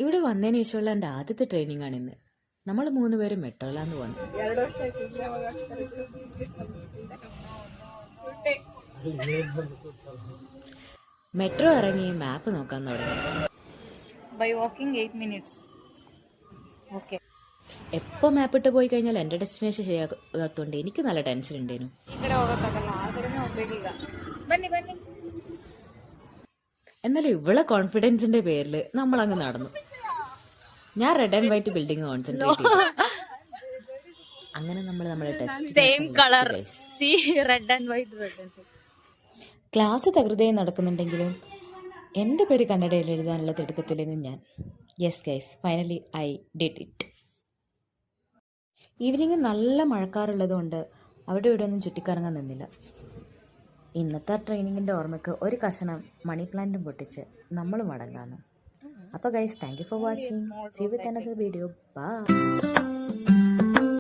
ഇവിടെ വന്നതിന് ശേഷമുള്ള എൻ്റെ ആദ്യത്തെ ട്രെയിനിങ് ആണ് ഇന്ന്. നമ്മൾ 3 പേരും മെട്രോയിലാന്ന് പോകുന്നു. മെട്രോ ഇറങ്ങി മാപ്പ് നോക്കാൻ തുടങ്ങി. By walking 8 minutes. Okay. എപ്പോൾ മാപ്പ് ഇട്ട് പോയി കഴിഞ്ഞാൽ എൻ്റെ ഡെസ്റ്റിനേഷൻ ശരിയാകാത്തതുകൊണ്ട് എനിക്ക് നല്ല ടെൻഷൻ ഉണ്ടായിരുന്നു. എന്നാലും ഇവളെ കോൺഫിഡൻസിന്റെ പേരിൽ നമ്മൾ അങ്ങ് നടന്നു. ഞാൻ red and white building concentrate ചെയ്തു. അങ്ങനെ നമ്മൾ നമ്മുടെ ക്ലാസ് തകൃതിയായി നടക്കുന്നുണ്ടെങ്കിലും എൻ്റെ പേര് കന്നഡയിൽ എഴുതാനുള്ള തിടുക്കത്തിലെന്ന് ഞാൻ. Yes guys, finally I did it. Evening നല്ല മഴക്കാറുള്ളതുകൊണ്ട് അവിടെ ഇവിടെ ഒന്നും ചുറ്റിക്കറങ്ങാൻ നിന്നില്ല. ഇന്നത്തെ ട്രെയിനിങ്ങിൻ്റെ ഓർമ്മയ്ക്ക് ഒരു കഷണം മണി പ്ലാന്റും പൊട്ടിച്ച് നമ്മൾ മടങ്ങാന്ന്. അപ്പോൾ guys, thank you for watching. See you with another video. By.